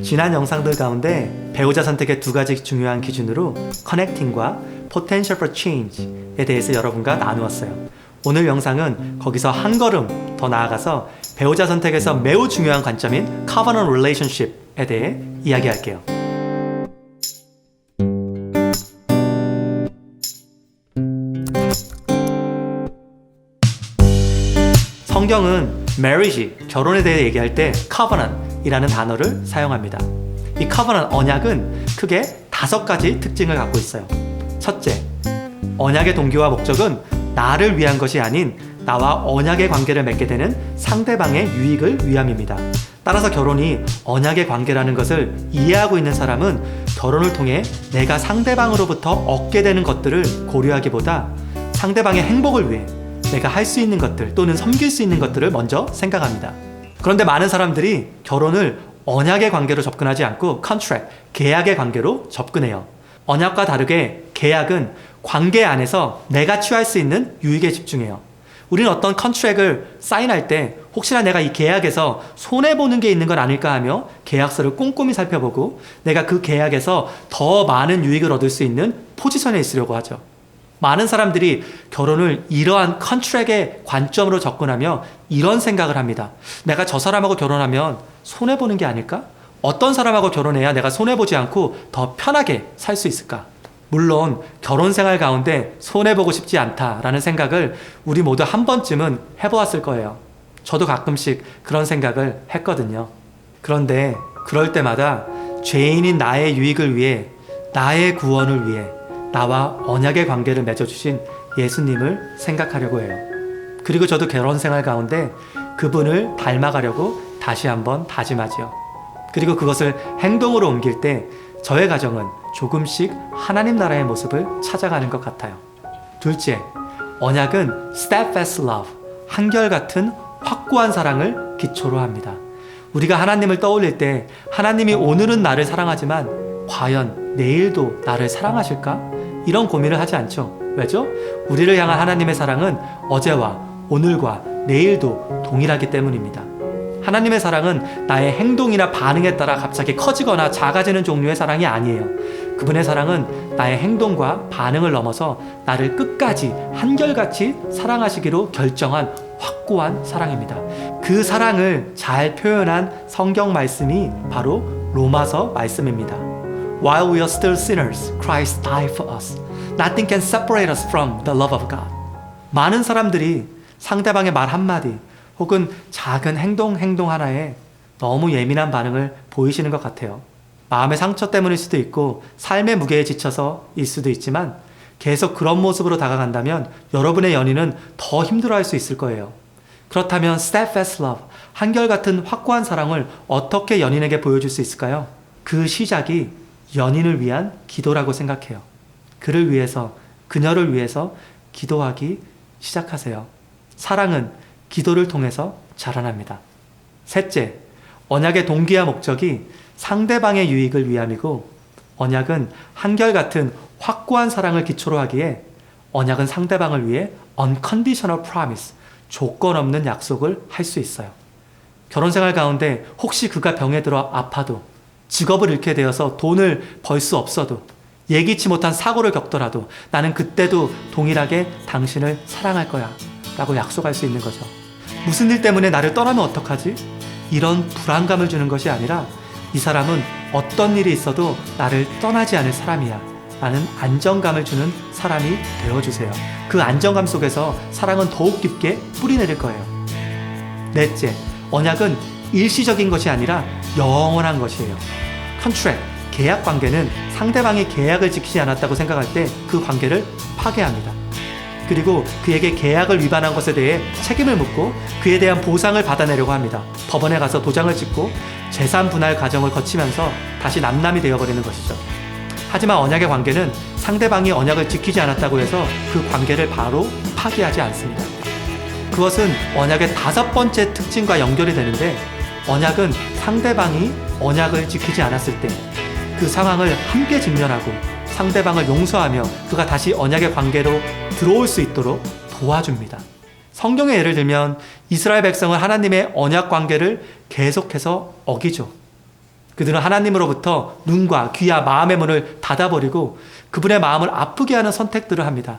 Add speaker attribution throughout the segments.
Speaker 1: 지난 영상들 가운데 배우자 선택의 두 가지 중요한 기준으로 커넥팅과 potential for change에 대해서 여러분과 나누었어요. 오늘 영상은 거기서 한 걸음 더 나아가서 배우자 선택에서 매우 중요한 관점인 covenant relationship에 대해 이야기할게요. 성경은 marriage, 결혼에 대해 얘기할 때 covenant이라는 단어를 사용합니다. 이 covenant, 언약은 크게 5가지 특징을 갖고 있어요. 첫째, 언약의 동기와 목적은 나를 위한 것이 아닌 나와 언약의 관계를 맺게 되는 상대방의 유익을 위함입니다. 따라서 결혼이 언약의 관계라는 것을 이해하고 있는 사람은 결혼을 통해 내가 상대방으로부터 얻게 되는 것들을 고려하기보다 상대방의 행복을 위해 내가 할 수 있는 것들 또는 섬길 수 있는 것들을 먼저 생각합니다. 그런데 많은 사람들이 결혼을 언약의 관계로 접근하지 않고 contract, 계약의 관계로 접근해요. 언약과 다르게 계약은 관계 안에서 내가 취할 수 있는 유익에 집중해요. 우리는 어떤 컨트랙을 사인할 때 혹시나 내가 이 계약에서 손해보는 게 있는 건 아닐까 하며 계약서를 꼼꼼히 살펴보고 내가 그 계약에서 더 많은 유익을 얻을 수 있는 포지션에 있으려고 하죠. 많은 사람들이 결혼을 이러한 컨트랙의 관점으로 접근하며 이런 생각을 합니다. 내가 저 사람하고 결혼하면 손해보는 게 아닐까? 어떤 사람하고 결혼해야 내가 손해보지 않고 더 편하게 살 수 있을까? 물론 결혼 생활 가운데 손해보고 싶지 않다라는 생각을 우리 모두 한 번쯤은 해보았을 거예요. 저도 가끔씩 그런 생각을 했거든요. 그런데 그럴 때마다 죄인인 나의 유익을 위해, 나의 구원을 위해 나와 언약의 관계를 맺어주신 예수님을 생각하려고 해요. 그리고 저도 결혼 생활 가운데 그분을 닮아가려고 다시 한번 다짐하지요. 그리고 그것을 행동으로 옮길 때 저의 가정은 조금씩 하나님 나라의 모습을 찾아가는 것 같아요. 둘째, 언약은 steadfast love, 한결같은 확고한 사랑을 기초로 합니다. 우리가 하나님을 떠올릴 때 하나님이 오늘은 나를 사랑하지만 과연 내일도 나를 사랑하실까? 이런 고민을 하지 않죠. 왜죠? 우리를 향한 하나님의 사랑은 어제와 오늘과 내일도 동일하기 때문입니다. 하나님의 사랑은 나의 행동이나 반응에 따라 갑자기 커지거나 작아지는 종류의 사랑이 아니에요. 그분의 사랑은 나의 행동과 반응을 넘어서 나를 끝까지 한결같이 사랑하시기로 결정한 확고한 사랑입니다. 그 사랑을 잘 표현한 성경 말씀이 바로 로마서 말씀입니다. While we are still sinners, Christ died for us. Nothing can separate us from the love of God. 많은 사람들이 상대방의 말 한마디 혹은 작은 행동 하나에 너무 예민한 반응을 보이시는 것 같아요. 마음의 상처 때문일 수도 있고 삶의 무게에 지쳐서일 수도 있지만 계속 그런 모습으로 다가간다면 여러분의 연인은 더 힘들어할 수 있을 거예요. 그렇다면 steadfast love, 한결같은 확고한 사랑을 어떻게 연인에게 보여줄 수 있을까요? 그 시작이 연인을 위한 기도라고 생각해요. 그를 위해서, 그녀를 위해서 기도하기 시작하세요. 사랑은 기도를 통해서 자라납니다. 셋째, 언약의 동기와 목적이 상대방의 유익을 위함이고 언약은 한결같은 확고한 사랑을 기초로 하기에 언약은 상대방을 위해 unconditional promise, 조건 없는 약속을 할 수 있어요. 결혼 생활 가운데 혹시 그가 병에 들어 아파도 직업을 잃게 되어서 돈을 벌 수 없어도 예기치 못한 사고를 겪더라도 나는 그때도 동일하게 당신을 사랑할 거야 라고 약속할 수 있는 거죠. 무슨 일 때문에 나를 떠나면 어떡하지? 이런 불안감을 주는 것이 아니라 이 사람은 어떤 일이 있어도 나를 떠나지 않을 사람이야 라는 안정감을 주는 사람이 되어주세요. 그 안정감 속에서 사랑은 더욱 깊게 뿌리내릴 거예요. 넷째, 언약은 일시적인 것이 아니라 영원한 것이에요. contract, 계약 관계는 상대방이 계약을 지키지 않았다고 생각할 때 그 관계를 파괴합니다. 그리고 그에게 계약을 위반한 것에 대해 책임을 묻고 그에 대한 보상을 받아내려고 합니다. 법원에 가서 도장을 찍고 재산 분할 과정을 거치면서 다시 남남이 되어버리는 것이죠. 하지만 언약의 관계는 상대방이 언약을 지키지 않았다고 해서 그 관계를 바로 파기하지 않습니다. 그것은 언약의 5번째 특징과 연결이 되는데 언약은 상대방이 언약을 지키지 않았을 때 그 상황을 함께 직면하고 상대방을 용서하며 그가 다시 언약의 관계로 들어올 수 있도록 도와줍니다. 성경의 예를 들면 이스라엘 백성은 하나님의 언약 관계를 계속해서 어기죠. 그들은 하나님으로부터 눈과 귀와 마음의 문을 닫아버리고 그분의 마음을 아프게 하는 선택들을 합니다.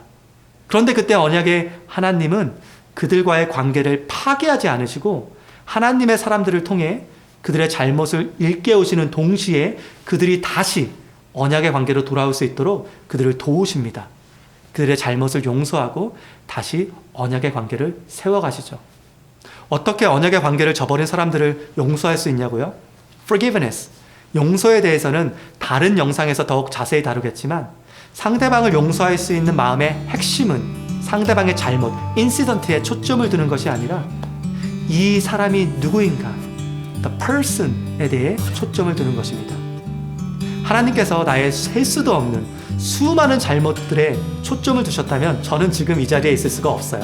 Speaker 1: 그런데 그때 언약의 하나님은 그들과의 관계를 파괴하지 않으시고 하나님의 사람들을 통해 그들의 잘못을 일깨우시는 동시에 그들이 다시 언약의 관계로 돌아올 수 있도록 그들을 도우십니다. 그들의 잘못을 용서하고 다시 언약의 관계를 세워가시죠. 어떻게 언약의 관계를 저버린 사람들을 용서할 수 있냐고요? Forgiveness. 용서에 대해서는 다른 영상에서 더욱 자세히 다루겠지만 상대방을 용서할 수 있는 마음의 핵심은 상대방의 잘못, 인시던트에 초점을 두는 것이 아니라 이 사람이 누구인가, the person에 대해 초점을 두는 것입니다. 하나님께서 나의 셀 수도 없는 수많은 잘못들에 초점을 두셨다면 저는 지금 이 자리에 있을 수가 없어요.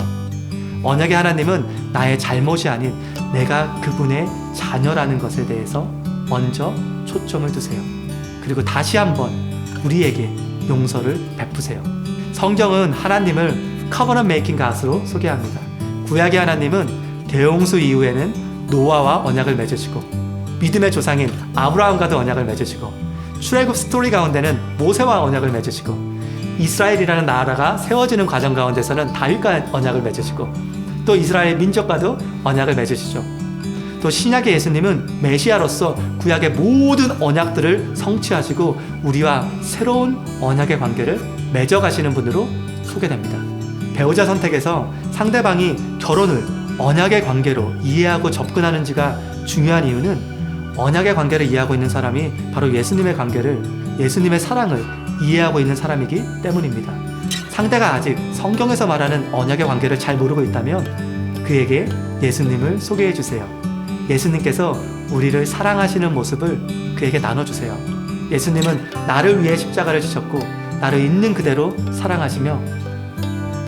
Speaker 1: 언약의 하나님은 나의 잘못이 아닌 내가 그분의 자녀라는 것에 대해서 먼저 초점을 두세요. 그리고 다시 한번 우리에게 용서를 베푸세요. 성경은 하나님을 커버넌트 메이킹 갓으로 소개합니다. 구약의 하나님은 대홍수 이후에는 노아와 언약을 맺으시고 믿음의 조상인 아브라함과도 언약을 맺으시고 출애굽 스토리 가운데는 모세와 언약을 맺으시고 이스라엘이라는 나라가 세워지는 과정 가운데서는 다윗과 언약을 맺으시고 또 이스라엘 민족과도 언약을 맺으시죠. 또 신약의 예수님은 메시아로서 구약의 모든 언약들을 성취하시고 우리와 새로운 언약의 관계를 맺어가시는 분으로 소개됩니다. 배우자 선택에서 상대방이 결혼을 언약의 관계로 이해하고 접근하는지가 중요한 이유는 언약의 관계를 이해하고 있는 사람이 바로 예수님의 관계를, 예수님의 사랑을 이해하고 있는 사람이기 때문입니다. 상대가 아직 성경에서 말하는 언약의 관계를 잘 모르고 있다면 그에게 예수님을 소개해 주세요. 예수님께서 우리를 사랑하시는 모습을 그에게 나눠주세요. 예수님은 나를 위해 십자가를 지셨고 나를 있는 그대로 사랑하시며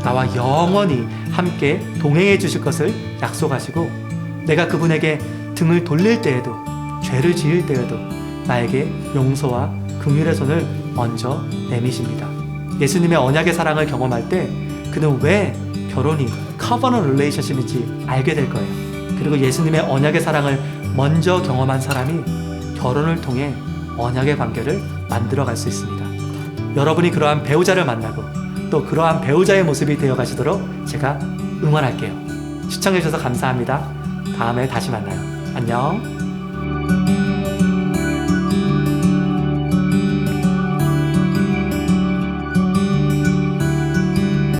Speaker 1: 나와 영원히 함께 동행해 주실 것을 약속하시고 내가 그분에게 등을 돌릴 때에도 죄를 지을 때에도 나에게 용서와 긍휼의 손을 먼저 내미십니다. 예수님의 언약의 사랑을 경험할 때 그는 왜 결혼이 covenant relationship인지 알게 될 거예요. 그리고 예수님의 언약의 사랑을 먼저 경험한 사람이 결혼을 통해 언약의 관계를 만들어갈 수 있습니다. 여러분이 그러한 배우자를 만나고 또 그러한 배우자의 모습이 되어 가시도록 제가 응원할게요. 시청해 주셔서 감사합니다. 다음에 다시 만나요. 안녕.